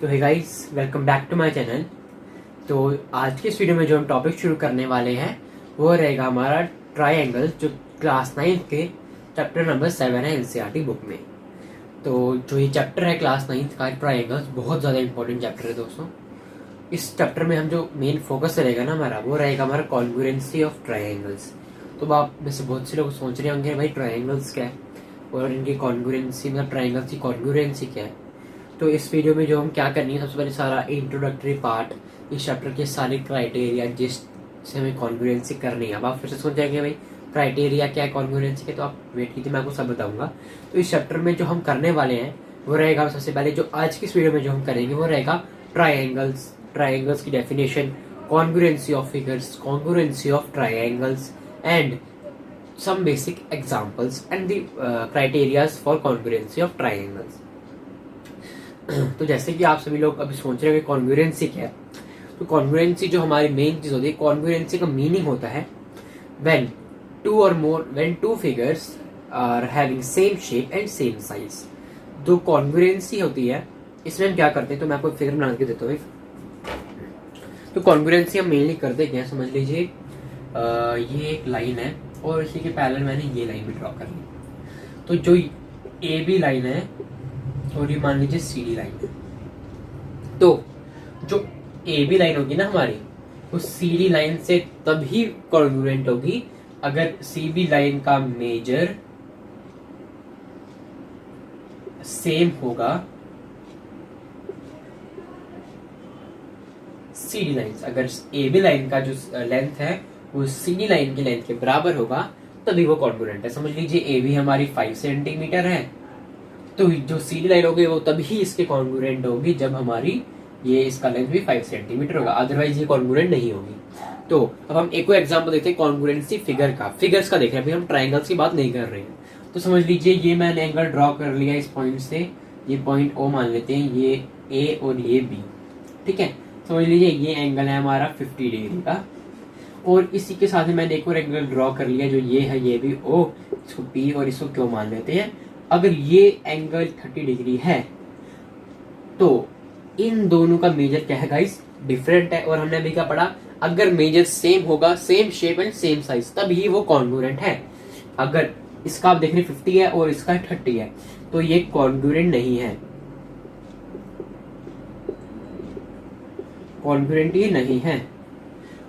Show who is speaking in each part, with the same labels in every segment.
Speaker 1: तो hey guys, welcome back to my channel. तो आज के इस वीडियो में जो हम टॉपिक शुरू करने वाले हैं वो रहेगा हमारा ट्रायंगल, जो क्लास 9 के चैप्टर नंबर 7 है एनसीईआरटी बुक में। तो जो ये चैप्टर है क्लास 9 का ट्रायंगल्स, बहुत ज़्यादा इंपॉर्टेंट चैप्टर है दोस्तों। इस चैप्टर में हम जो मेन फोकस रहेगा ना हमारा, वो रहेगा हमारा कॉन्ग्रुएंसी ऑफ ट्रायंगल्स। तो आप में से बहुत से लोग सोच रहे होंगे भाई ट्रायंगल्स क्या है और इनकी कॉन्ग्रुएंसी, मतलब ट्रायंगल्स की कॉन्ग्रुएंसी क्या है। तो इस वीडियो में जो हम क्या करनी है, सबसे पहले सारा इंट्रोडक्टरी पार्ट, इस चैप्टर के सारे क्राइटेरिया जिससे हमें कॉन्ग्रुएंसी करनी है। अब आप फिर से सोच जाएंगे भाई क्राइटेरिया क्या है कॉन्ग्रुएंसी के, तो आप वेट कीजिए, मैं आपको सब बताऊंगा। तो इस चैप्टर में जो हम करने वाले हैं वो रहेगा, सबसे पहले जो आज की इस वीडियो में जो हम करेंगे वो रहेगा ट्रायंगल्स की definition, congruency of figures, congruency of triangles and some basic examples and the criteria for congruency of triangles। तो जैसे कि आप सभी लोग अभी सोच रहे हो कि कॉन्ग्रुएंसी क्या है, तो कॉन्ग्रुएंसी जो हमारी मेन चीज होती है, कॉन्ग्रुएंसी का मीनिंग होता है when two figures are having same shape and same size। जो कॉन्ग्रुएंसी होती है इसमें हम क्या करते हैं, तो मैं आपको फिगर बना के देता हूँ। तो कॉन्ग्रुएंसी हम मेनली करते क्या, समझ लीजिए ये एक लाइन है और इसी के पैरेलल मैंने ये लाइन भी ड्रॉ कर ली। तो जो ए बी लाइन है और ये मान लीजिए सी डी लाइन है, तो जो ए बी लाइन होगी ना हमारी, वो सी डी लाइन से तभी कॉन्ग्रुएंट होगी अगर सी बी लाइन का मेजर सेम होगा सी डी लाइन। अगर ए बी लाइन का जो लेंथ है वो सी डी लाइन की लेंथ के बराबर होगा तभी वो कॉन्ग्रुएंट है। समझ लीजिए ए बी हमारी 5 सेंटीमीटर है, तो जो सी डी लाइन होगी वो तभी इसके कॉन्ग्रुएंट होगी जब हमारी ये इसका लेंथ भी 5 सेंटीमीटर होगा, अदरवाइज ये कॉन्ग्रुएंट नहीं होगी। तो अब हम एक और एग्जांपल देखते हैं कॉन्ग्रुएंसी फिगर्स का देख रहे हैं। अभी हम ट्राइंगल्स की बात नहीं कर रहे हैं। तो समझ लीजिए ये मैंने एंगल ड्रॉ कर लिया इस पॉइंट से, ये पॉइंट ओ मान लेते हैं, ये ए और ये बी, ठीक है। समझ लीजिए ये एंगल है हमारा 50 डिग्री का, और इसी के साथ ही मैंने एक और एंगल ड्रॉ कर लिया जो ये है, ये भी ओ, इसको पी और इसको क्यों मान लेते हैं। अगर ये एंगल 30 डिग्री है तो इन दोनों का मेजर क्या है गाइस, डिफरेंट है। और हमने अभी क्या पढ़ा, अगर मेजर सेम होगा, same shape and same size, तब ही वो कॉन्ग्रुएंट है। अगर इसका आप देख रहे 50 है और इसका 30 है तो ये कॉन्ग्रुएंट नहीं है, कॉन्ग्रुएंट ये नहीं है।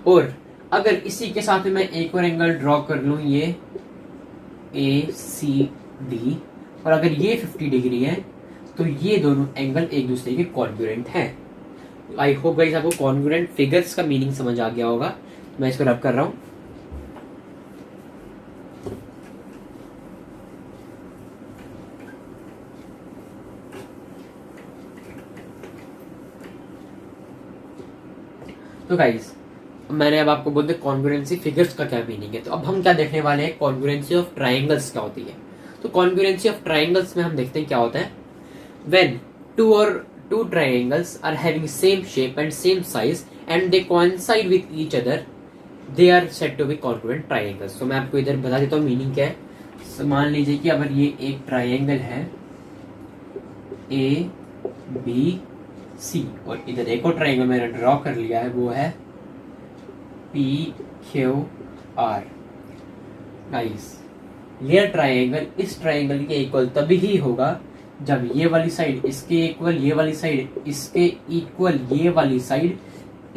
Speaker 1: और अगर इसी के साथ में मैं एक और एंगल ड्रॉ कर लूं, ये ए सी डी, और अगर ये 50 डिग्री है तो ये दोनों एंगल एक दूसरे के कॉन्ग्रुएंट हैं। आई होप गाइस आपको कॉन्ग्रुएंट फिगर्स का मीनिंग समझ आ गया होगा। मैं इसको रब कर रहा हूं। तो गाइस मैंने अब आपको बोल दिया कॉन्ग्रुएंसी फिगर्स का क्या मीनिंग है। तो अब हम क्या देखने वाले हैं, कॉन्ग्रुएंसी ऑफ ट्रायंगल्स क्या होती है। तो कॉन्ग्रुएंसी ऑफ ट्रायंगल्स में हम देखते हैं क्या होता है, when two triangles are having same shape and same size and they coincide with each other, they are said to be congruent triangles। तो मैं आपको इधर बता देता हूँ मीनिंग क्या है। मान लीजिए कि अगर ये एक ट्रायंगल है ए बी सी, और इधर एक और ट्रायंगल मैंने ड्रॉ कर लिया है, वो है पी क्यू आर। गाइस ये ट्रायंगल इस ट्रायंगल के इक्वल तभी ही होगा जब ये वाली साइड इसके इक्वल, ये वाली साइड इसके इक्वल, ये वाली साइड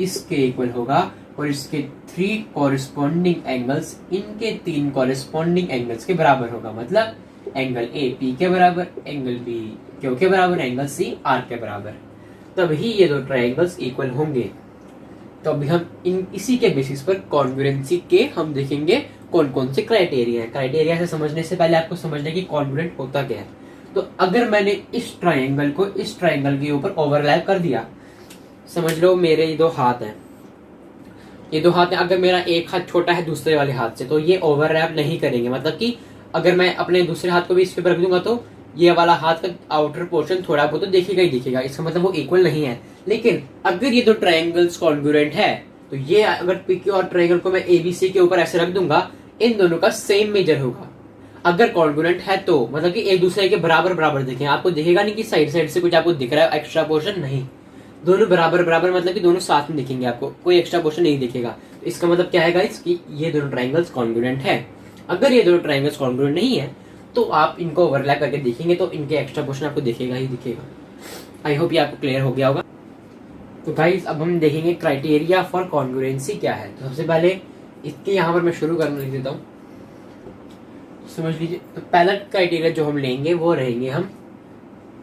Speaker 1: इसके इक्वल होगा, और इसके 3 कॉरेस्पॉन्डिंग एंगल्स इनके 3 कॉरेस्पॉन्डिंग एंगल्स के बराबर होगा। मतलब एंगल ए पी के बराबर, एंगल बी क्यू के बराबर, एंगल सी आर के बराबर, तभी ये दो ट्रायंगल्स इक्वल होंगे। तो अभी हम इसी के बेसिस पर कॉन्ग्रुएंसी के हम देखेंगे कौन कौन से क्राइटेरिया है। क्राइटेरिया से समझने से पहले आपको समझना कि कॉन्ग्रुएंट होता क्या है। तो अगर मैंने इस ट्रायंगल को इस ट्रायंगल के ऊपर ओवरलैप कर दिया, समझ लो मेरे ये दो हाथ हैं, ये दो हाथ हैं, अगर मेरा एक हाथ छोटा है दूसरे वाले हाथ से तो ये ओवरलैप नहीं करेंगे। मतलब कि अगर मैं अपने दूसरे हाथ को भी इसके ऊपर रख दूंगा तो ये वाला हाथ का आउटर पोर्शन थोड़ा बहुत तो दिखेगा ही दिखेगा, इसका मतलब वो इक्वल नहीं है। लेकिन अगर ये दो ट्रायंगल्स कॉन्ग्रुएंट है तो ये अगर पीक्यू और ट्रायंगल को मैं एबीसी के ऊपर ऐसे रख दूंगा, इन दोनों का सेम मेजर होगा। अगर कॉन्ग्रुएंट है तो मतलब कि एक दूसरे के बराबर बराबर दिखें, आपको दिखेगा नहीं कि साइड साइड से कुछ आपको दिख रहा है एक्स्ट्रा पोर्शन, नहीं, दोनों बराबर बराबर मतलब कि दोनों साथ में दिखेंगे, आपको कोई एक्स्ट्रा क्वेश्चन नहीं दिखेगा। तो इसका मतलब क्या है गाइस कि ये दोनों ट्राइंगल्स कॉन्ग्रुएंट है। अगर ये दोनों ट्राइंगल्स कॉन्ग्रुएंट नहीं है तो आप इनको ओवरलैप करके देखेंगे तो इनके एक्स्ट्रा क्वेश्चन आपको दिखेगा ही दिखेगा। आई होप ये आपको क्लियर हो गया होगा। तो गाइस अब हम देखेंगे क्राइटेरिया फॉर कॉन्ग्रुएंसी क्या है। तो सबसे पहले इसके यहाँ पर मैं शुरू करने लिख देता हूँ, समझ लीजिए। तो पहला क्राइटेरिया जो हम लेंगे वो रहेंगे हम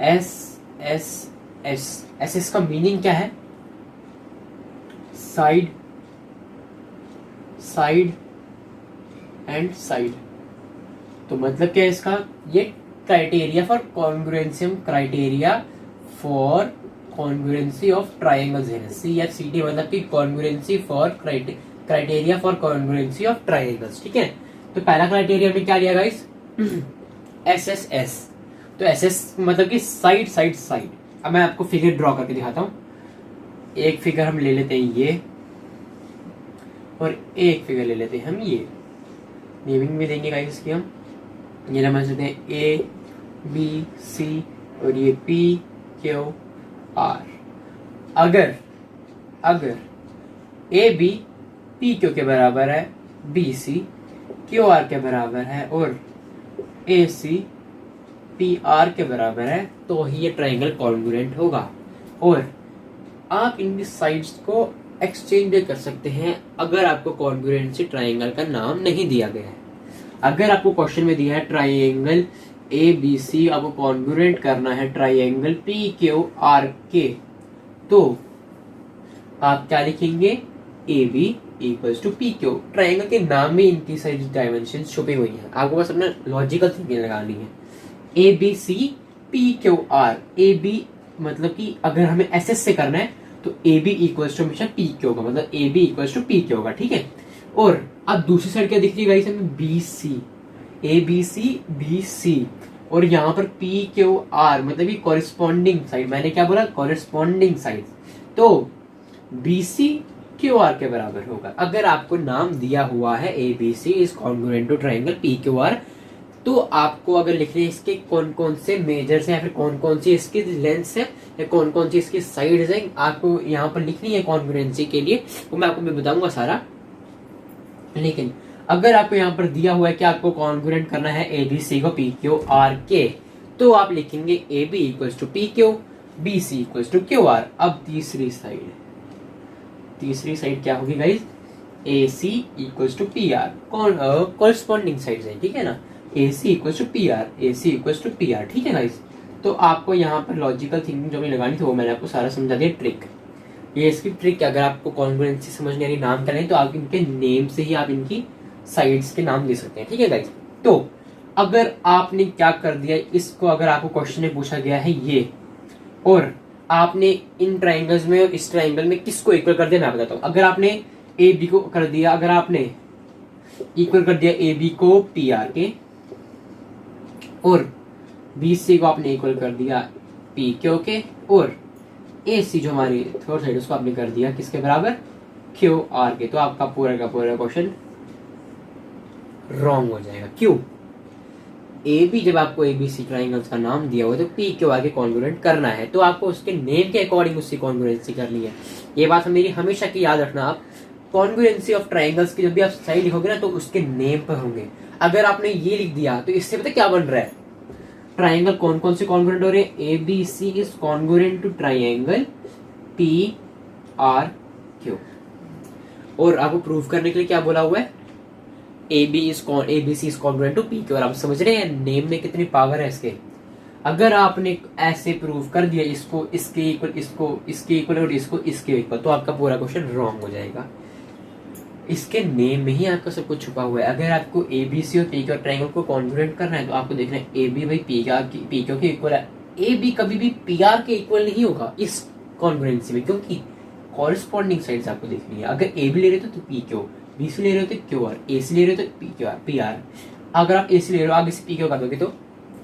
Speaker 1: S S S. S S का मीनिंग क्या है? Side side and side. तो मतलब क्या है इसका? ये criteria for congruency, criteria for congruency of triangles है। CFCT मतलब कि congruency for criteria for congruency of triangles, ठीक है। तो पहला क्राइटेरिया हमने क्या लिया गाइस? SSS। तो SS मतलब कि साइड साइड साइड। अब मैं आपको फिगर ड्रॉ करके दिखाता हूँ। एक फिगर हम ले लेते हैं ये, और एक फिगर ले लेते हैं हम ये। नेमिंग भी देंगे गाइस इसकी हम। ये समझ सकते हैं ABC और ये PQR। अगर AB PQ के बराबर है, BC QR के बराबर है और AC PR के बराबर है तो ही ये ट्राइंगल कॉन्ग्रुएंट होगा। और आप इनकी साइड्स को एक्सचेंज भी कर सकते हैं अगर आपको कॉन्ग्रुएंसी ट्राइंगल का नाम नहीं दिया गया है। अगर आपको क्वेश्चन में दिया है ट्राइंगल ABC, आपको कॉन्ग्रुएंट करना है ट्राइंगल PQRK, तो आप क्या लिखेंगे? AB equals to PQ। Triangle के नाम में इनकी साइड डायमेंशन छुपी हुई है, आपको बस अपना लॉजिकल थिंकिंग लगानी है। ABC PQR। AB मतलब कि अगर हमें SS से करना है तो AB इक्वल्स टू हमेशा PQ होगा, मतलब AB इक्वल्स टू PQ होगा, ठीक है। और अब दूसरी साइड क्या दिख रही है गाइस? BC, ABC BC और यहाँ पर PQR मतलब कि कॉरेस्पॉन्डिंग साइड। मैंने क्या बोला? Corresponding side. तो BC QR के बराबर होगा। अगर आपको नाम दिया हुआ है ABC is congruent to triangle PQR, तो आपको अगर लिखने इसके कौन कौन से मेजर्स हैं या फिर कौन कौन सी इसकी लेंथ्स है या कौन कौन सी इसकी साइड्स हैं, आपको यहाँ पर लिखनी है कॉन्ग्रुएंसी के लिए, वो मैं आपको बताऊंगा सारा। लेकिन अगर आपको यहाँ पर दिया हुआ है कि आपको कॉन्ग्रुएंट करना है ABC को PQRK, तो आप लिखेंगे AB equals to PQ, BC equals to QR। अब तीसरी साइड क्या होगी guys? AC equals to PR। Corresponding sides है, ठीक है ना। AC equals to PR, AC equals to PR, ठीक है गाइज। तो आपको यहाँ पर लॉजिकल थिंकिंग जो भी लगानी थी वो मैंने आपको सारा समझा दिया। ट्रिक ये इसकी ट्रिक, अगर आपको कॉन्ग्रुएंसी समझने यानी नाम करें तो आप इनके नेम से ही आप इनकी साइड्स के नाम दे सकते हैं, ठीक है गाइज। तो अगर आपने क्या कर दिया, इसको अगर आपको क्वेश्चन में पूछा गया है ये, और आपने इन ट्राइंगल्स में और इस ट्राइंगल में किसको इक्वल कर दिया मैं बताता हूँ। अगर आपने AB को कर दिया, अगर आपने इक्वल कर दिया AB को PR के, और BC को आपने इक्वल कर दिया PQ के, और AC जो हमारी थर्ड साइड उसको आपने कर दिया किसके बराबर? QR के, तो आपका पूरा का पूरा क्वेश्चन रॉन्ग हो जाएगा। क्यों? AB जब आपको ABC ट्राइंगल्स का नाम दिया हुआ तो PQR के कॉन्ग्रुएंट करना है, तो आपको उसके नेम के अकॉर्डिंग उसकी कॉन्ग्रुएंसी करनी है। ये बात मेरी हमेशा की याद रखना। आप कॉन्ग्रुएंसी ऑफ ट्राइंगल्स की जब भी आप साइड लिखोगे ना तो उसके नेम पर होंगे। अगर आपने ये लिख दिया तो इससे पता क्या बन रहा है? ट्राइंगल कौन कौन से कॉन्ग्रुएंट हो रहे हैं? ABC is congruent to triangle PRQ। और आपको प्रूव करने के लिए क्या बोला हुआ है? ABC is congruent to PQ। और आप समझ रहे हैं नेम में कितनी पावर है इसके। अगर आपने ऐसे प्रूव कर दिया इसको इसके इक्वल, इसको इसके इक्वल और इसको इसके इक्वल, तो आपका पूरा क्वेश्चन रॉन्ग हो जाएगा। इसके नेम में ही आपका सब कुछ छुपा हुआ है। अगर आपको ABC और PQ ट्राइंगल को कॉन्ग्रुएंट करना है तो आपको देखना है AB भाई PQ के इक्वल है। AB कभी भी PR के इक्वल नहीं होगा इस कॉन्ग्रुएंसी में, क्योंकि कॉरेस्पॉन्डिंग साइड्स आपको देखनी है। अगर AB ले रहे हो तो PQ, BC ले रहे हो तो QR, AC ले रहे हो तो PR। अगर आप AC ले रहे हो आगे से PQ कर दोगे तो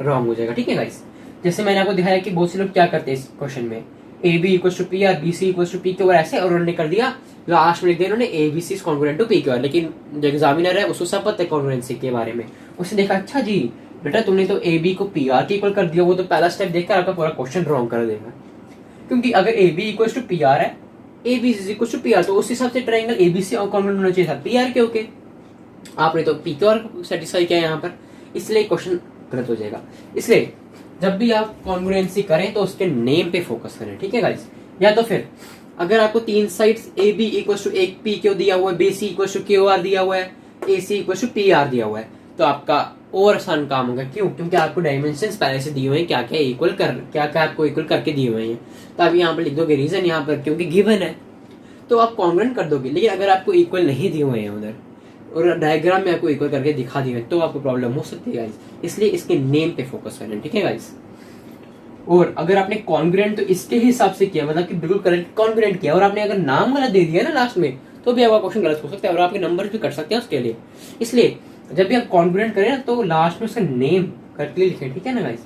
Speaker 1: रॉन्ग हो जाएगा, ठीक है गाइस। जैसे मैंने आपको दिखाया कि बहुत से लोग क्या करते हैं इस क्वेश्चन में, AB equals to PR, BC equals to PQ और ऐसे, और उन्होंने कर दिया लास्ट में लिख दिया उन्होंने ABC is congruent to PQ। लेकिन जो एग्जामिनर है उसको सब पता है कॉन्ग्रुएंसी के बारे में। उसने देखा अच्छा जी बेटा तुमने तो AB को PR के इक्वल कर दिया, वो तो पहला स्टेप देखकर आपका पूरा क्वेश्चन रॉन्ग कर देगा। क्योंकि अगर A B equal to P R है, A B is equal to P R, तो उस हिसाब से triangle A B C congruent होना चाहिए था पी आर के। ओके, आपने तो पी क्यू आर सेटिस्फाई किया यहाँ पर, इसलिए क्वेश्चन गलत हो जाएगा। इसलिए जब भी आप कॉन्ग्रुएंसी करें तो उसके नेम पे फोकस करें, ठीक है गाइस। या तो फिर अगर आपको तीन sides A B equal to एक पी क्यू दिया हुआ है, B C equal to Q R दिया हुआ है, A C equal to P R दिया हुआ है, तो आपका और आसान काम होगा। क्यों? क्योंकि आपको डायमेंशंस पहले से दिए हुए हैं, क्या क्या इक्वल कर, क्या क्या आपको इक्वल करके दिए हुए हैं, तो आप यहाँ पर लिख दोगे रीजन यहाँ पर, क्योंकि गिवन है तो आप कॉन्ग्रुएंट कर दोगे। लेकिन अगर आपको इक्वल नहीं दिए हुए हैं उधर और डायग्राम में आपको इक्वल करके दिखा दिए तो आपको प्रॉब्लम हो सकती है गाइस, इसलिए इसके नेम पे फोकस करें, ठीक है गाइस। और अगर आपने कॉन्ग्रुएंट तो इसके हिसाब से किया, मतलब कि बिल्कुल करेक्ट कॉन्ग्रुएंट किया, और आपने अगर नाम गलत दे दिया ना लास्ट में, तो भी आपका क्वेश्चन गलत हो सकता है और आपके नंबर भी कट सकते हैं उसके लिए। इसलिए जब भी आप कॉन्ग्रुएंट करें ना तो लास्ट में उसका नेम करेक्टली लिखें, ठीक है ना गाइस।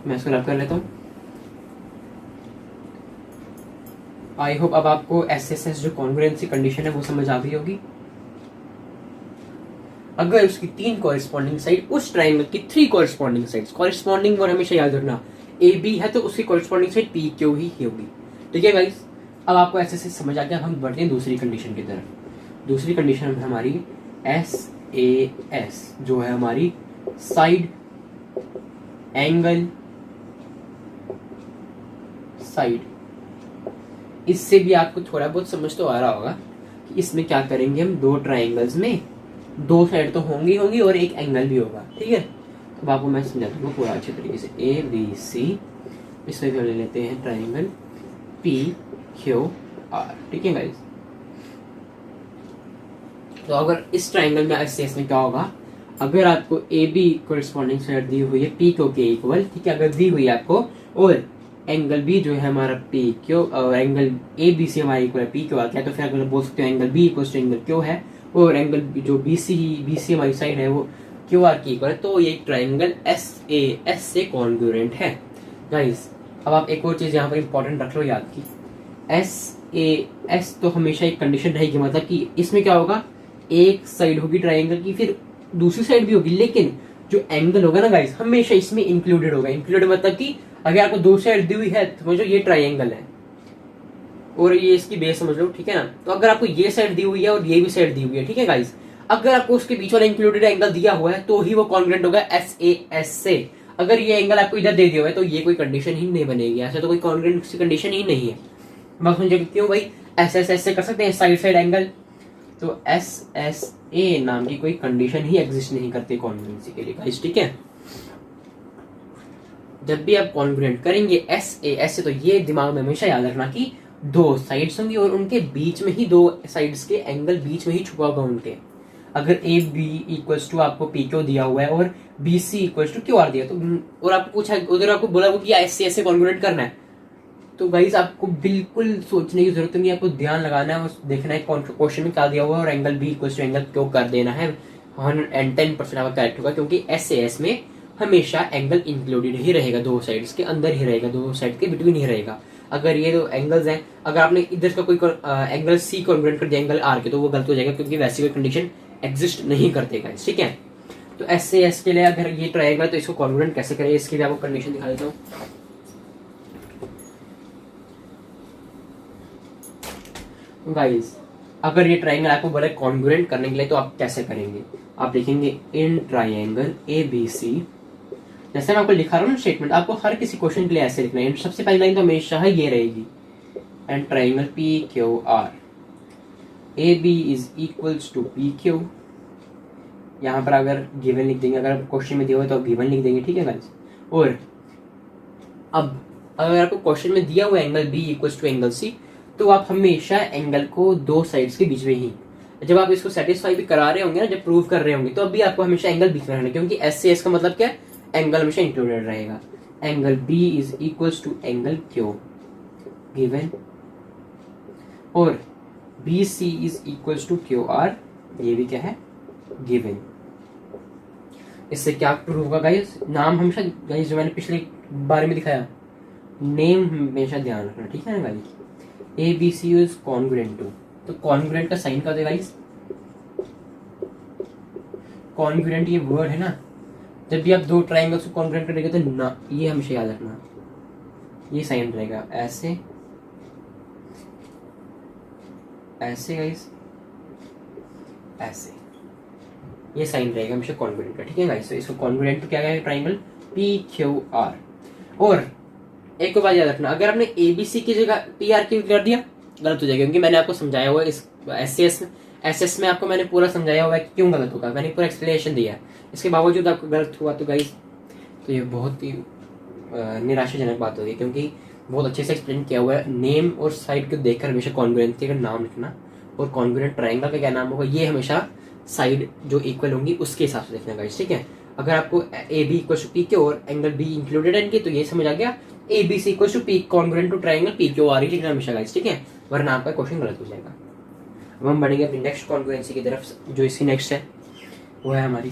Speaker 1: मैं इसको रब कर लेता हूँ। आई होप अब आपको एसएसएस जो कॉन्ग्रुएंसी कंडीशन है वो समझ आ गई होगी। अगर उसकी तीन कॉरेस्पॉन्डिंग साइड उस ट्राइंगल की थ्री कॉरेस्पॉन्डिंग साइड्स, कॉरेस्पॉन्डिंग और हमेशा याद रखना ए बी है तो उसकी कॉरेस्पॉन्डिंग साइड पी क्यू ही होगी, ठीक है गाइस। अब आपको ऐसे समझ आ गया। हम बढ़ते हैं दूसरी कंडीशन की तरफ। दूसरी कंडीशन है हमारी एस ए एस, जो है हमारी साइड एंगल साइड। इससे भी आपको थोड़ा बहुत समझ तो आ रहा होगा कि इसमें क्या करेंगे हम, दो ट्राइंगल्स में दो साइड तो होंगी और एक एंगल भी होगा, ठीक है। तो आपको मैं समझा दूंगा पूरा अच्छे तरीके से। ए बी सी, इसमें भी ले लेते हैं ट्राइंगल पी क्यू आर, ठीक है गाइस। तो अगर इस ट्राइंगल में एस में क्या होगा, अगर आपको ए बी कोरिस्पॉन्डिंग साइड दी हुई है पी क्यू के इक्वल, ठीक है, अगर दी हुई है आपको, और एंगल बी जो है हमारा P Q, angle A B C हमारा इक्वल है पी क्यू आर, क्या तो फिर अगर बोल सकते हो angle B equal to angle Q है, और एंगल जो बी सी हमारी साइड है वो क्यू आर की इक्वल है, तो ये ट्राइंगल एस ए एस से कॉन्ग्रुएंट है गाइस। अब आप एक और चीज यहाँ पर इंपॉर्टेंट रख लो याद की, एस ए एस तो हमेशा एक कंडीशन रहेगी, मतलब कि इसमें क्या होगा, एक साइड होगी ट्राइंगल की, फिर दूसरी साइड भी होगी, लेकिन जो एंगल होगा ना गाइस हमेशा इसमें इंक्लूडेड होगा। इंक्लूडेड मतलब कि अगर आपको दो साइड दी हुई है तो समझो ये ट्राइंगल है और ये इसकी बेस समझ लो, ठीक है ना। तो अगर आपको ये साइड दी हुई है और ये भी साइड दी हुई है, ठीक है गाइस, अगर आपको उसके बीच वाला इंक्लूडेड एंगल दिया हुआ है तो ही वो कॉन्ग्रुएंट होगा एस ए एस से। अगर ये एंगल आपको इधर दे दिया हुआ है तो ये कोई कंडीशन ही नहीं बनेगी, ऐसे तो कोई कॉन्ग्रुएंट कंडीशन ही नहीं है। बस मुझे क्यों भाई एस एस एस से कर सकते हैं साइड साइड एंगल, तो एस एस ए नाम की कोई कंडीशन ही एग्जिस्ट नहीं करती कॉन्ग्रुएंसी के लिए गाइस, ठीक है। जब भी आप कॉन्ग्रुएंट करेंगे एस ए एस से, तो ये दिमाग में हमेशा याद रखना कि दो साइड्स होंगी और उनके बीच में ही, दो साइड्स के एंगल बीच में ही छुपा होगा उनके। अगर ए बी इक्वल्स टू आपको पी क्यू दिया हुआ है और B C equals to Q R दिया, तो और आपको पूछा उधर आपको बोला कि ऐसे ऐसे कॉन्ग्रुएंट करना है, तो गाइस आपको बिल्कुल सोचने की जरूरत नहीं है, आपको ध्यान लगाना है और देखना है क्वेश्चन में क्या दिया हुआ है और angle B equals to angle क्यों कर देना है। 110% आपका करेक्ट होगा, क्योंकि एस ए एस में हमेशा एंगल इंक्लूडेड ही रहेगा, दो साइड्स के अंदर ही रहेगा, दो साइड के बिटवीन ही रहेगा। अगर ये दो एंगल्स हैं, अगर आपने इधर का कोई एंगल सी कॉन्ग्रुएंट कर दिया एंगल आर के, तो वो गलत हो जाएगा, क्योंकि वैसी कोई कंडीशन एग्जिस्ट नहीं करते गाइस, ठीक है। तो एस ए एस के लिए अगर ये ट्राइंगल है तो इसको कॉन्ग्रुएंट कैसे करें, इसके लिए आपको कंडीशन दिखा देता हूँ। गाइस अगर ये ट्राइंगल आपको बोला कॉन्ग्रुएंट करने के लिए तो आप कैसे करेंगे, आप लिखेंगे इन ट्राइंगल ए बी सी, जैसे मैं आपको लिखा रहा हूँ स्टेटमेंट, आपको हर किसी क्वेश्चन के लिए ऐसे लिखना है। सबसे पहली लाइन तो हमेशा ही ये रहेगी, and triangle P Q R A B is equals to P Q. यहाँ पर अगर गिवन लिख देंगे, अगर क्वेश्चन में दिया हुआ तो गिवन लिख देंगे, ठीक है गाइस। और अब अगर आपको क्वेश्चन में दिया हुआ angle B equals to angle C, तो आप हमेशा एंगल को दो साइड्स के बीच में ही, जब आप इसको सेटिस्फाई भी करा रहे होंगे ना, जब प्रूव कर रहे होंगे, तो अभी आपको हमेशा एंगल बीच में रहना, क्योंकि एस से एस का मतलब क्या है, एंगल हमेशा इंक्लूडेड रहेगा। Angle B is equals to angle Q given, और B C is equals to Q R, ये भी क्या है गिवन। इससे क्या प्रूव होगा गाइस, नाम हमेशा गाइस जो मैंने पिछले बारे में दिखाया, नेम हमेशा ध्यान रखना, ठीक है ना guys. A B C is congruent to, तो कॉन्ग्रुएंट का साइन क्या देगा गाइस, कॉन्ग्रुएंट ये वर्ड है ना, जब भी आप दो ट्राइंगल्स को कॉन्ग्रुएंट करेंगे तो ना, ये हमेशा याद रखना, ये साइन रहेगा ऐसे ऐसे गाइस, ऐसे ये साइन रहेगा हमेशा कॉन्ग्रुएंट का, ठीक है गाइस। तो इसको कॉन्ग्रुएंट तो क्या है, ट्राइंगल पी क्यू आर। और एक बात याद रखना, अगर आपने एबीसी की जगह पी आर क्यू कर दिया गलत हो जाएगा, क्योंकि मैंने आपको समझाया हुआ है इस एस में आपको मैंने पूरा समझाया हुआ है कि क्यों गलत होगा, मैंने पूरा एक्सप्लेनेशन दिया है। इसके बावजूद आपको गलत हुआ तो गाइस तो ये बहुत ही निराशाजनक बात होगी, क्योंकि बहुत अच्छे से एक्सप्लेन किया हुआ है। नेम और साइड को देखकर हमेशा कॉन्ग्रुएंट का नाम लिखना, और कॉन्ग्रुएंट ट्राइंगल का क्या नाम होगा, ये हमेशा साइड जो इक्वल होंगी उसके हिसाब से देखना गाइस, ठीक है। अगर आपको A B equal to P Q और एंगल बी इंक्लूडेड है इनके, तो ये समझ आ गया A B C equal to P congruent to triangle P Q R ही लिखना हमेशा गाइस, ठीक है, वरना आपका क्वेश्चन गलत हो जाएगा। अब हम बढ़ेंगे अपनी नेक्स्ट कॉन्ग्रुएंसी की तरफ, जो इसकी नेक्स्ट है वो है हमारी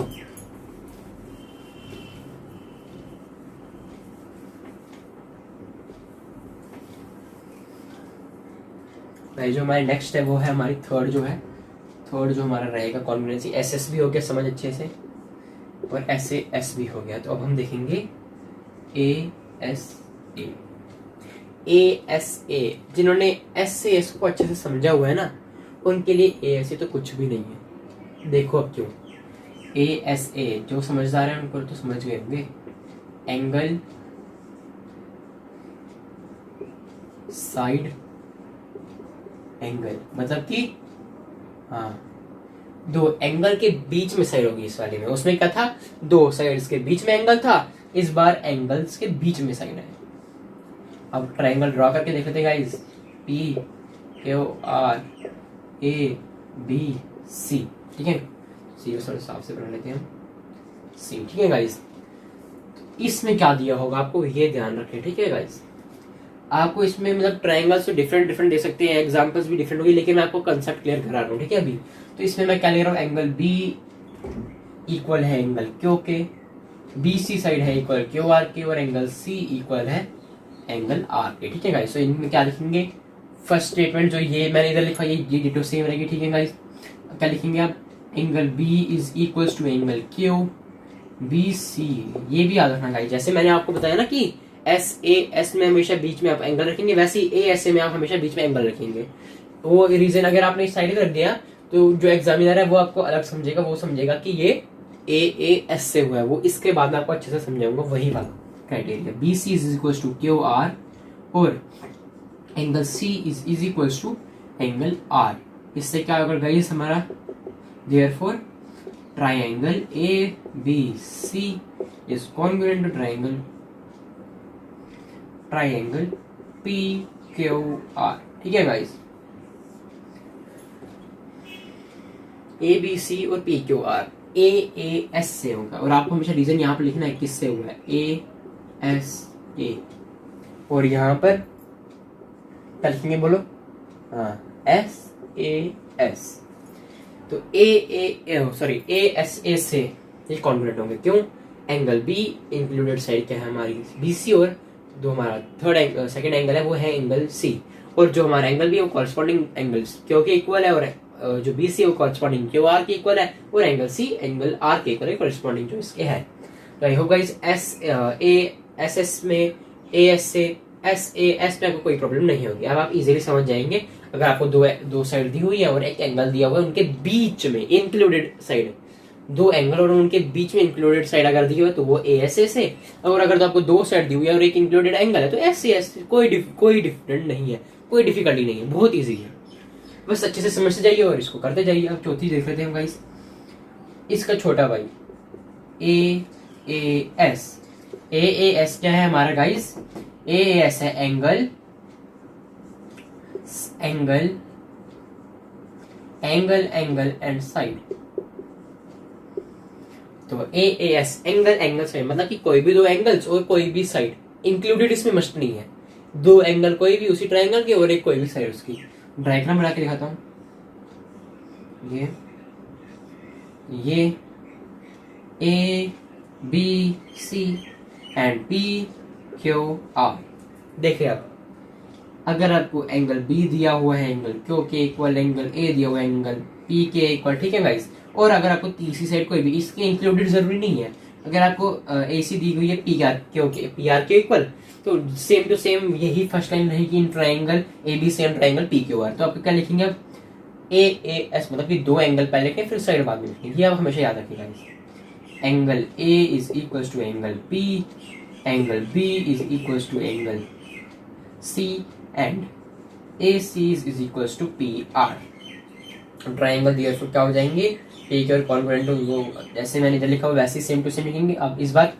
Speaker 1: जो हमारी नेक्स्ट है वो है हमारी थर्ड जो हमारा रहेगा कॉन्ग्रुएंसी। एस एस भी हो गया समझ अच्छे से, और एस भी हो गया। तो अब हम देखेंगे ए एस ए। जिन्होंने एस से एस को अच्छे से समझा हुआ है ना, उनके लिए ए एस ए तो कुछ भी नहीं है। देखो अब क्यों, ए एस ए जो समझदार है उनको तो समझ गए होंगे। एंगल साइड एंगल, मतलब कि हाँ, दो एंगल के बीच में साइड होगी इस वाले में। उसमें क्या था, दो साइड्स के बीच में एंगल था, इस बार एंगल्स के बीच में साइड है। अब ट्रायंगल ड्रॉ करके देख लेते हैं guys, P Q R A B C, ठीक है। सी को थोड़ा साफ से बना लेते हैं हम, सी, ठीक है गाइस। इसमें क्या दिया होगा आपको ये ध्यान रखें, ठीक है गाइस। आपको इसमें मतलब ट्रायंगल्स तो डिफरेंट दे सकते हैं, एग्जांपल्स भी डिफरेंट होगी, लेकिन मैं आपको कंसेप्ट क्लियर करा रहा हूँ, ठीक है। अभी तो इसमें मैं क्या ले रहा हूँ, एंगल बी इक्वल है एंगल क्यू के, बी सी साइड है इक्वल क्यू आर के, और एंगल सी इक्वल है एंगल आर के, ठीक है गाइस। तो इनमें क्या लिखेंगे, फर्स्ट स्टेटमेंट जो ये मैंने इधर लिखा ये डिटो सेम रहेगी, ठीक है गाइस। क्या लिखेंगे आप, angle B is equal to angle Q B C. ये भी याद रखना गाइस, जैसे मैंने आपको बताया ना कि एस ए एस में हमेशा बीच में आप एंगल रखेंगे, वैसे ही ए एस ए में आप हमेशा बीच में एंगल रखेंगे। वो रीजन अगर आपने इस साइड रख दिया तो जो एग्जामिनर है वो आपको अलग समझेगा, वो समझेगा कि ये ए एस से हुआ है, वो इसके बाद में आपको अच्छे से समझाऊंगा वही वाला criteria. B C is equal to Q R और angle C is equal to angle R. इससे क्या होगा गाइस हमारा, therefore triangle A B C is congruent to triangle P Q R, ठीक है गाइस। ए बी सी और P Q R A S से होगा, और आपको हमेशा रीजन यहाँ पर लिखना है किससे हुआ है, ए एस ए, और यहाँ पर क्या लिखेंगे बोलो, हाँ एस ए एस। तो ए एस ए से ये कॉन्ग्रुएंट होंगे, क्यों, एंगल बी इंक्लूडेड साइड क्या है हमारी बी सी, और जो हमारा थर्ड सेकंड एंगल है वो है एंगल सी, और जो हमारा एंगल बी है वो कॉरस्पॉन्डिंग एंगल्स क्योंकि इक्वल है, और जो बी सी है वो कॉरस्पॉन्डिंग क्यू आर के इक्वल है, और एंगल सी एंगल आर के इक्वल है कॉरस्पॉन्डिंग जो इसके है। तो I hope guys S S में ए एस से एस ए एस में आपको कोई प्रॉब्लम नहीं होगी। अब आप इजीली समझ जाएंगे, अगर आपको दो साइड दी हुई है और एक एंगल दिया हुआ है, उनके बीच में इंक्लूडेड साइड, दो एंगल और उनके बीच में इंक्लूडेड साइड अगर दी हुई है तो वो ए एस ए से, और अगर तो आपको दो साइड दी हुई है और एक इंक्लूडेड एंगल है तो एस सी एस। कोई डिफरेंट नहीं है, कोई डिफिकल्टी नहीं है, बहुत ईजी है, बस अच्छे से समझते जाइए और इसको करते जाइए। अब चौथी देख लेते हैं गाइस, इसका छोटा भाई ए एस क्या है हमारा गाइस, ए एस है एंगल एंड साइड। तो ए एस एंगल साइड मतलब कि कोई भी दो एंगल्स और कोई भी साइड, इंक्लूडेड इसमें मस्ट नहीं है, दो एंगल कोई भी उसी ट्रायंगल के और एक कोई भी साइड उसकी। डायग्राम बना के दिखाता हूं, ये A B C and P Q R. देखिए आप, अगर आपको एंगल बी दिया हुआ है एंगल क्यू के इक्वल, एंगल ए दिया हुआ है एंगल पी के इक्वल, ठीक है गाइस। और अगर आपको तीसरी साइड कोई भी इसके इंक्लूडेड जरूरी नहीं है, अगर आपको ए सी दी हुई है पी आर के इक्वल, तो सेम टू सेम यही फर्स्ट लाइन रहेगी in triangle A B C and triangle P Q R. तो आप क्या लिखेंगे, AAS मतलब कि दो एंगल पहले के फिर साइड बाद में लिखेंगे, ये आप हमेशा याद रखिएगा। Angle A is equal to angle B, angle B is equal to angle C and AC is equal to PR। Triangle दिया तो क्या हो जाएंगे, एक और कॉन्ग्रुएंट वो जैसे मैंने इधर लिखा हुआ वैसे सेम टू सेम लिखेंगे। अब इस बार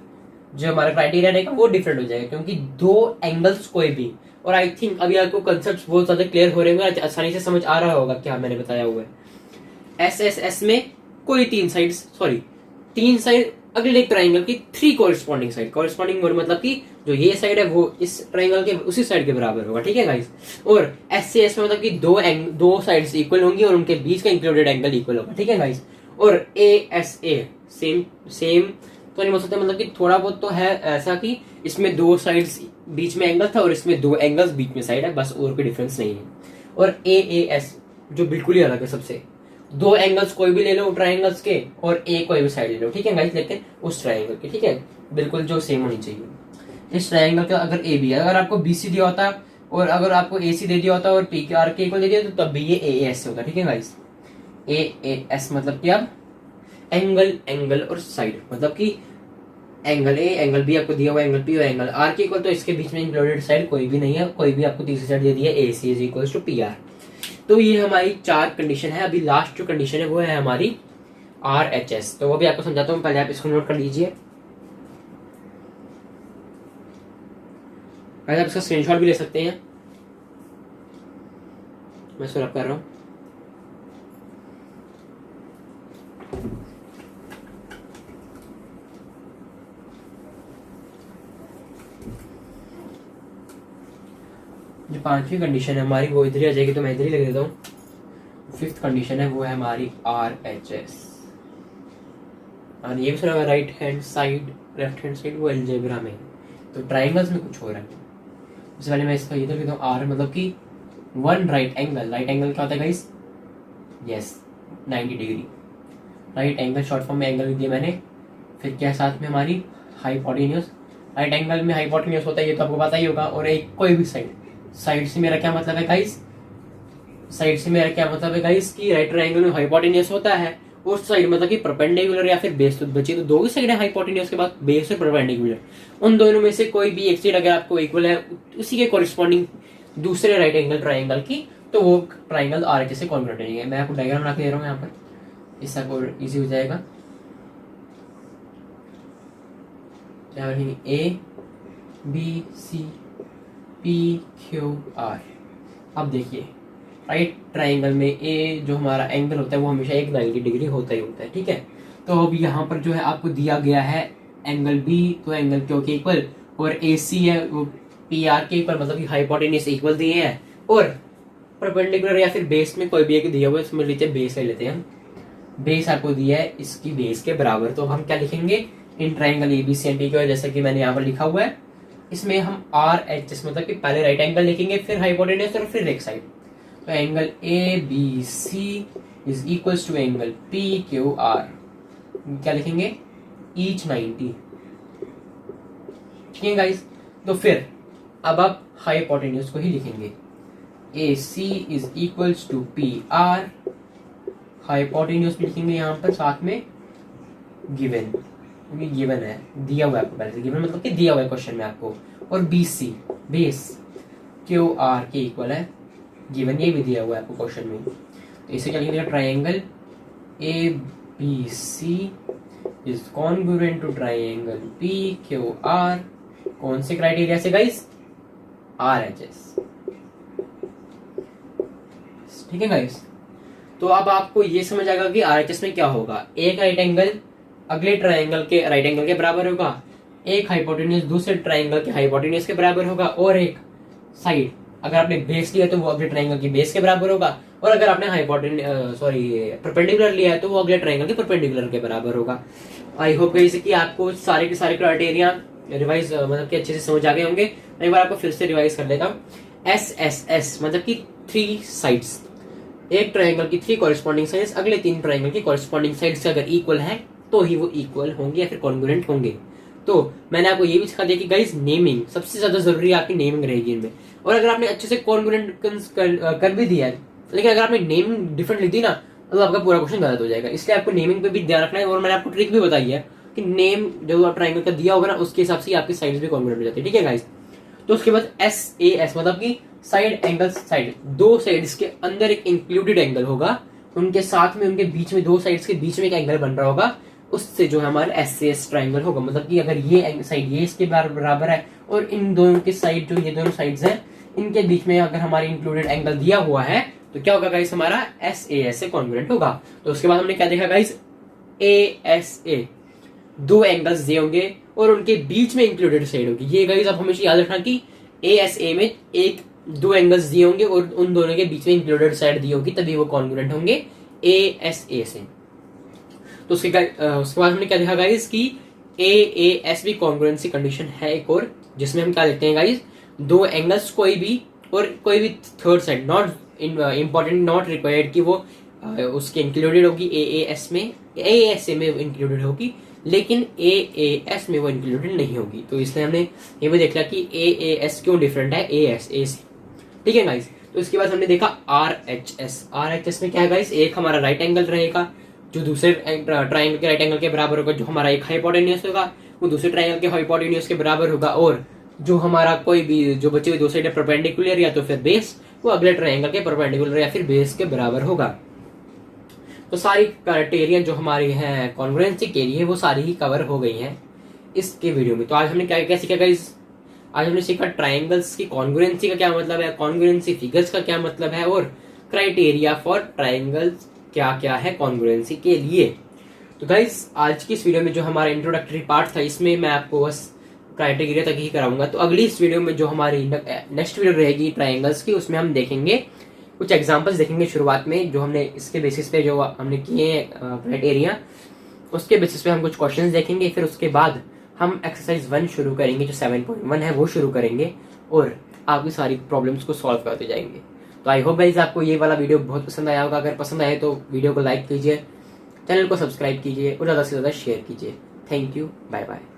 Speaker 1: जो हमारा क्राइटेरिया रहेगा वो डिफरेंट हो जाएगा, क्योंकि दो एंगल्स कोई भी, और आई थिंक अभी आपको कंसेप्ट बहुत ज्यादा क्लियर हो रहे होंगे, आसानी से समझ आ रहा होगा क्या मैंने बताया हुआ है। SSS में कोई तीन साइड अगले एक ट्राइंगल की थ्री कॉरेस्पॉन्डिंग साइड, कॉरेस्पॉन्डिंग मतलब कि जो ये साइड है वो इस ट्राइंगल के उसी साइड के बराबर होगा, ठीक है गाइस। और SCS में मतलब कि दो साइड्स इक्वल होंगी और उनके बीच का इंक्लूडेड एंगल इक्वल होगा, ठीक है गाइस। और ASA सेम तो नहीं हो सकता, मतलब कि थोड़ा बहुत तो है ऐसा कि इसमें दो साइड्स बीच में एंगल था और इसमें दो एंगल्स बीच में साइड है, बस और कोई डिफरेंस नहीं है। और AAS जो बिल्कुल ही अलग है सबसे, दो एंगल्स कोई भी ले लो ट्राइंगल्स के और कोई भी साइड ले लो, ठीक है गाइस, लेकिन उस ट्राइंगल के, ठीक है, बिल्कुल जो सेम होनी चाहिए। इस ट्राइंगल का अगर AB है, अगर आपको BC दिया होता और अगर आपको AC दे दिया होता और PQR के इक्वल दे दिया तो तब भी ये AAS से होता, ठीक है गाइस। AAS मतलब कि अब एंगल और साइड, मतलब कि एंगल A एंगल B आपको दिया हुआ एंगल P और एंगल R के इक्वल, तो इसके बीच में इंक्लूडेड साइड कोई भी नहीं है, कोई भी आपको तीसरी साइड दे दी है AC is equal to PR। तो ये हमारी चार कंडीशन है। अभी लास्ट जो कंडीशन है वो है हमारी RHS, तो वो भी आपको समझाता हूँ, पहले आप इसको नोट कर लीजिए। पहले आप इसका स्क्रीनशॉट भी ले सकते हैं, मैं इसको रब कर रहा हूँ। जो पांचवी कंडीशन है हमारी वो इधर ही आ जाएगी, तो मैं इधर ही लिख देता हूँ। फिफ्थ कंडीशन है वो है हमारी RHS, और ये भी सुना right hand side left hand side वो अलजेब्रा में, तो ट्राइंगल्स में कुछ हो रहा है। इससे पहले मैं इसका इधर लिखता हूँ R मतलब कि वन राइट एंगल क्या होता है guys, yes 90 degree right angle, short form में एंगल दिया मैंने। फिर क्या साथ में हमारी हाइपोटेन्यूज, राइट एंगल में हाइपोटेन्यूज होता है, ये तो आपको पता ही होगा। और एक कोई भी साइड से मेरा क्या मतलब है गाइस, साइड से मेरा क्या मतलब है गाइस कि राइट ट्रायंगल में हाइपोटेन्यूज होता है, उस साइड मतलब कि परपेंडिकुलर या फिर बेस, तो बची तो दो ही साइड है हाइपोटेन्यूज के बाद, बेस और परपेंडिकुलर। उन दोनों में से कोई भी एक साइड अगर आपको इक्वल है उसी के कॉरेस्पॉन्डिंग दूसरे राइट एंगल ट्रायंगल की, तो वो ट्रायंगल RHS से कॉन्वर्ट हो जाएगा। मैं आपको डायग्राम बना के दे रहा हूँ यहाँ पर, इससे आपको इजी हो जाएगा। क्या लिखेंगे, ABCPQR। अब देखिए राइट ट्राइंगल में ए जो हमारा एंगल होता है वो हमेशा एक 90 डिग्री होता ही होता है, ठीक है। तो अब यहाँ पर जो है आपको दिया गया है एंगल B, तो एंगल क्यू के इक्वल, और AC है वो PR के इक्वल, मतलब कि हाइपोटेन्यूज इक्वल दिए हैं। और परपेंडिकुलर या फिर बेस में कोई भी एक दिया हुआ है, इसमें लेते हैं बेस ले लेते हैं हम, बेस आपको दिया है इसकी बेस के बराबर, तो हम क्या लिखेंगे in triangle ABC and PQ, जैसा कि मैंने यहाँ पर लिखा हुआ है। इसमें हम RHS मतलब कि पहले राइट एंगल लिखेंगे, फिर हाइपोटेन्यूज और फिर एक साइड, तो angle ABC is equal to angle PQR, क्या लिखेंगे ईच 90, ठीक है गाइस। तो फिर अब आप हाइपोटेन्यूज को ही लिखेंगे, AC is equal to PR, hypotenuse भी लिखेंगे यहाँ पर साथ में गिवन, क्योंकि गिवन है, दिया हुआ है आपको, पहले गिवन मतलब कि दिया हुआ है क्वेश्चन में आपको। और BC बेस QR के इक्वल है, गिवन ये भी दिया हुआ है आपको क्वेश्चन में। तो इसे क्या लिखेंगे, triangle ABC is congruent to triangle PQR, कौन से क्राइटेरिया से गाइस, RHS, ठीक है गाइस। तो अब आपको ये समझ आएगा कि RHS में क्या होगा, एक राइट एंगल अगले ट्राइंगल के राइट एंगल के बराबर होगा, एक हाइपोटेन्यूज दूसरे ट्राइंगल के हाइपोटेन्यूज के बराबर होगा, और एक साइड अगर आपने बेस लिया तो वो अगले ट्राइंगल की बेस के बराबर होगा, और अगर आपने परपेंडिकुलर लिया है तो वो अगले ट्राइंगल के परपेंडिकुलर के बराबर होगा। आई होप गाइस कि आपको सारे के सारे क्राइटेरिया रिवाइज मतलब कि अच्छे से समझ आ गए होंगे। मैं एक बार आपको फिर से रिवाइज कर लेता हूँ। SSS मतलब कि थ्री साइड्स, एक ट्राइंगल की थ्री कॉरेस्पॉन्डिंग साइड्स अगले तीन ट्राइंगल की कॉरेस्पॉन्डिंग साइड्स से अगर इक्वल है तो ही वो इक्वल होंगे या फिर कॉन्ग्रुएंट होंगे। तो मैंने आपको ये भी सिखा दिया कि गाइस नेमिंग सबसे ज्यादा जरूरी है, आपकी नेमिंग रहेगी इनमें। और अगर आपने अच्छे से कॉन्ग्रुएंट कर भी दिया है लेकिन अगर आपने नेमिंग डिफरेंट लिख दी ना तो आपका पूरा क्वेश्चन गलत हो जाएगा। इसलिए आपको नेमिंग पे भी ध्यान रखना है, और मैंने आपको ट्रिक भी बताई है कि नेम जो आप ट्राइंगल का दिया होगा ना उसके हिसाब से आपकी साइड्स भी कॉन्ग्रुएंट हो जाती है, ठीक है गाइस। तो उसके बाद SAS मतलब कि साइड एंगल, साइड दो साइड्स के अंदर एक इंक्लूडेड एंगल होगा, उनके साथ में उनके बीच में दो साइड्स के बीच में एक एंगल बन रहा होगा, उससे जो है हमारा SAS ट्राइंगल होगा। मतलब कि अगर ये साइड ये इसके बराबर है और इन दोनों के साइड जो ये दोनों साइड्स हैं इनके बीच में अगर हमारी इंक्लूडेड एंगल दिया हुआ है तो क्या होगा गाइस, हमारा SAS से कॉन्ग्रुएंट होगा। तो उसके बाद हमने क्या देखा गाइस, ASA दो एंगल्स दिए होंगे और उनके बीच में इंक्लूडेड साइड होगी। ये गाइस आप हमेशा याद रखना कि ASA में एक दो एंगल्स दिए होंगे और उन दोनों के बीच में इंक्लूडेड साइड दी होगी, तभी वो कॉन्ग्रुएंट होंगे ASA से। तो उसके बाद हमने क्या देखा गाइस कि AAS भी कॉन्ग्रुएंसी कंडीशन है एक और, जिसमें हम क्या देखते हैं गाइस, दो एंगल्स कोई भी third side not important, not required कि वो उसके इंक्लूडेड होगी AAS में, ASA में इंक्लूडेड होगी, लेकिन AAS में वो इंक्लूडेड नहीं होगी। तो इसलिए हमने ये भी देख लिया कि AAS क्यों डिफरेंट है ASA से, ठीक है गाइस। तो इसके बाद हमने देखा RHS में क्या है गाइस, एक हमारा राइट एंगल रहेगा जो दूसरे ट्राइंगल के राइट एंगल के बराबर होगा, जो हमारा एक हाइपोटेन्यूज होगा वो दूसरे ट्राइंगल के हाइपोटेन्यूज के बराबर होगा, और जो हमारा कोई भी जो बचे हुए दो साइड परपेंडिकुलर या तो फिर बेस वो अगले ट्राइंगल के परपेंडिकुलर या फिर बेस के बराबर होगा। तो सारी क्राइटेरिया जो हमारी है कॉन्ग्रुएंसी के लिए वो सारी ही कवर हो गई हैं इसके वीडियो में। तो आज हमने क्या क्या सीखा गाइस, आज हमने सीखा ट्राइंगल्स की कॉन्ग्रुएंसी का क्या मतलब है, कॉन्ग्रुएंसी फिगर्स का क्या मतलब है, और क्राइटेरिया फॉर ट्राइंगल्स क्या क्या है कॉन्ग्रुएंसी के लिए। तो गाइस आज की इस वीडियो में जो हमारा इंट्रोडक्टरी पार्ट था इसमें मैं आपको बस क्राइटेरिया तक ही कराऊंगा। तो अगली इस वीडियो में जो हमारी नेक्स्ट वीडियो रहेगी ट्राइंगल्स की, उसमें हम देखेंगे कुछ एग्जांपल्स देखेंगे शुरुआत में, जो हमने इसके बेसिस पे जो हमने किए क्राइटेरिया उसके बेसिस पे हम कुछ क्वेश्चंस देखेंगे। फिर उसके बाद हम एक्सरसाइज 1 शुरू करेंगे, जो 7.1 है वो शुरू करेंगे और आपकी सारी प्रॉब्लम्स को सॉल्व करते जाएंगे। तो आई होप गाइस आपको ये वाला वीडियो बहुत पसंद आया होगा। अगर पसंद आए तो वीडियो को लाइक कीजिए, चैनल को सब्सक्राइब कीजिए और ज़्यादा से ज़्यादा शेयर कीजिए। Thank you, bye bye.